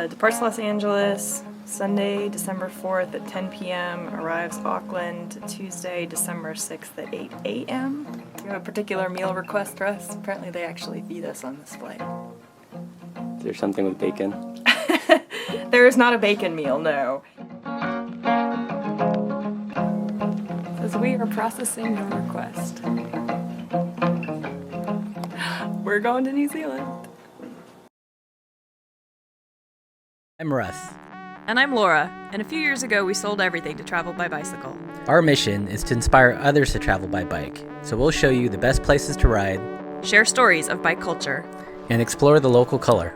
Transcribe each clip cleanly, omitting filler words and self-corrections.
Departs Los Angeles Sunday, December 4th at 10 p.m. Arrives Auckland Tuesday, December 6th at 8 a.m. Do you have a particular meal request for us? Apparently they actually feed us on this flight. Is there something with bacon? There is not a bacon meal, no. Says we are processing your request. We're going to New Zealand. I'm Russ. And I'm Laura, and a few years ago we sold everything to travel by bicycle. Our mission is to inspire others to travel by bike, so we'll show you the best places to ride, Share stories of bike culture, and explore the local color.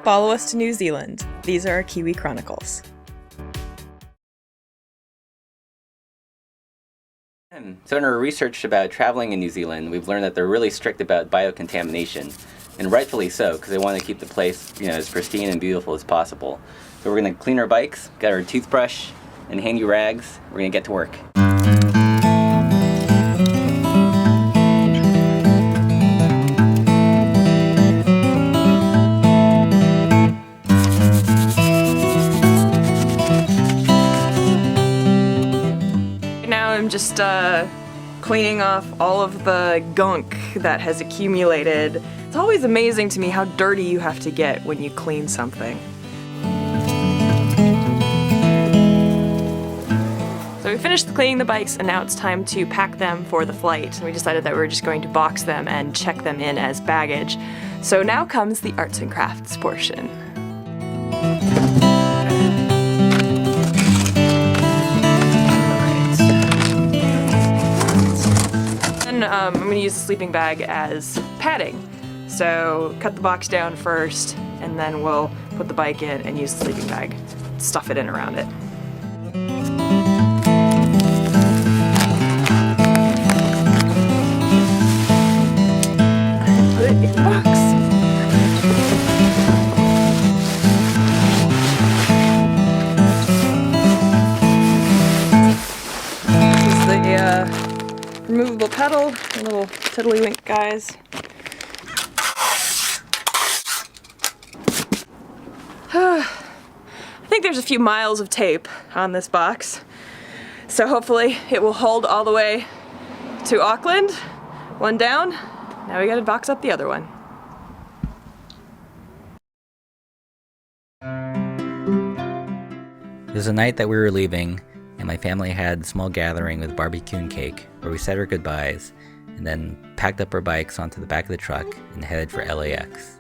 Follow us to New Zealand. These are our Kiwi Chronicles. So in our research about traveling in New Zealand, we've learned that they're really strict about biocontamination, and rightfully so, because they want to keep the place, as pristine and beautiful as possible. So we're going to clean our bikes, got our toothbrush and handy rags. We're going to get to work. Now I'm just cleaning off all of the gunk that has accumulated. It's always amazing to me how dirty you have to get when you clean something. So we finished cleaning the bikes and now it's time to pack them for the flight. And we decided that we were just going to box them and check them in as baggage. So now comes the arts and crafts portion. I'm going to use the sleeping bag as padding. So cut the box down first, and then we'll put the bike in and use the sleeping bag. Stuff it in around it. And put it in the box. This is the removable pedal, the little tiddlywink guys. I think there's a few miles of tape on this box, so hopefully it will hold all the way to Auckland. One down, now we gotta box up the other one. It was the night that we were leaving, and my family had a small gathering with barbecue and cake, where we said our goodbyes, and then packed up our bikes onto the back of the truck and headed for LAX.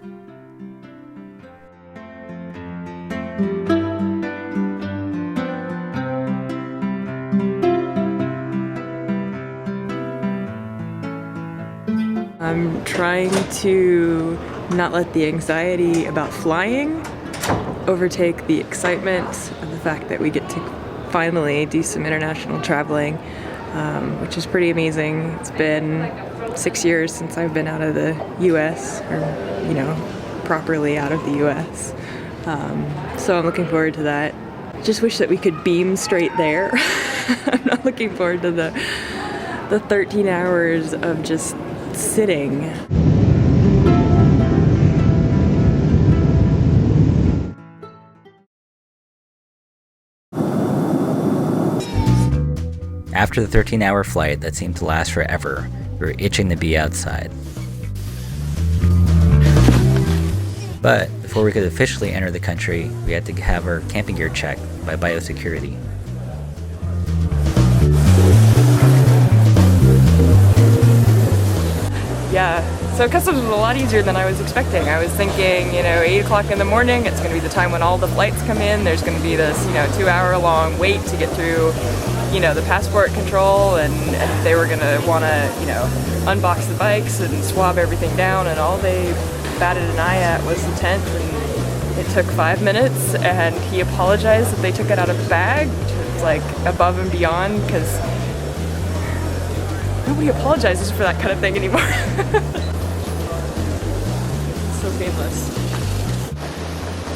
I'm trying to not let the anxiety about flying overtake the excitement of the fact that we get to finally do some international traveling, which is pretty amazing. It's been 6 years since I've been out of the US, or properly out of the US. So I'm looking forward to that. Just wish that we could beam straight there. I'm not looking forward to the 13 hours of just sitting. After the 13-hour flight that seemed to last forever, we were itching to be outside. But before we could officially enter the country, we had to have our camping gear checked by biosecurity. Yeah, so customs was a lot easier than I was expecting. I was thinking, 8 o'clock in the morning, it's going to be the time when all the flights come in. There's going to be this, 2-hour-long wait to get through, the passport control, and they were going to want to, unbox the bikes and swab everything down, and all they batted an eye at was the tent, and it took 5 minutes, and he apologized that they took it out of the bag, which was like above and beyond, because nobody apologizes for that kind of thing anymore. So painless.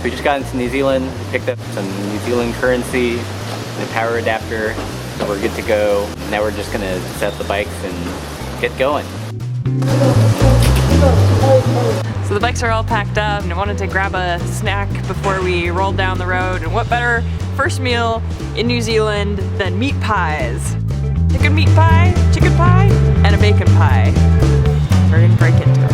We just got into New Zealand, picked up some New Zealand currency, the power adapter, so we're good to go. Now we're just gonna set up the bikes and get going. So the bikes are all packed up and I wanted to grab a snack before we rolled down the road. And what better first meal in New Zealand than meat pies? Chicken meat pie, and a bacon pie. We're gonna break into it.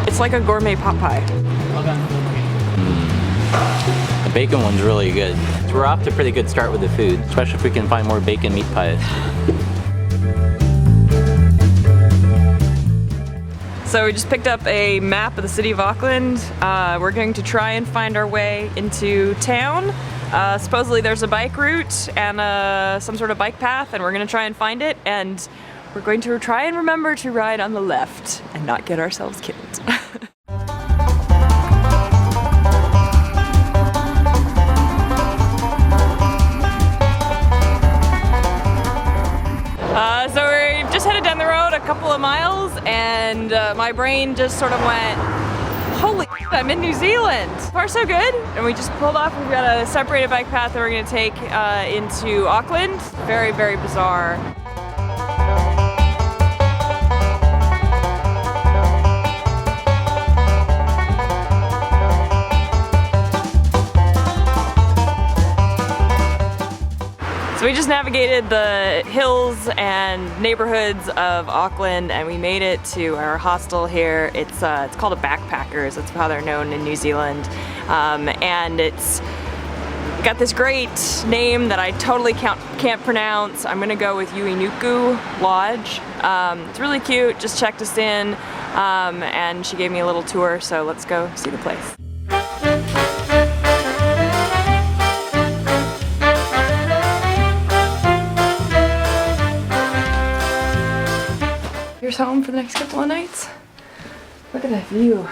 It's like a gourmet pot pie. The bacon one's really good. So we're off to a pretty good start with the food, especially if we can find more bacon meat pies. So we just picked up a map of the city of Auckland. We're going to try and find our way into town. Supposedly there's a bike route and some sort of bike path, and we're gonna try and find it, and we're going to try and remember to ride on the left and not get ourselves killed. So we just headed down the road a couple of miles, and my brain just sort of went, holy shit, I'm in New Zealand. So far so good. And we just pulled off. We've got a separated bike path that we're gonna take into Auckland. Very, very bizarre. So we just navigated the hills and neighborhoods of Auckland, and we made it to our hostel here. It's called a Backpackers. That's how they're known in New Zealand. And it's got this great name that I totally can't pronounce. I'm gonna go with Uinuku Lodge. It's really cute, just checked us in, and she gave me a little tour, so let's go see the place. Here's home for the next couple of nights. Look at that view.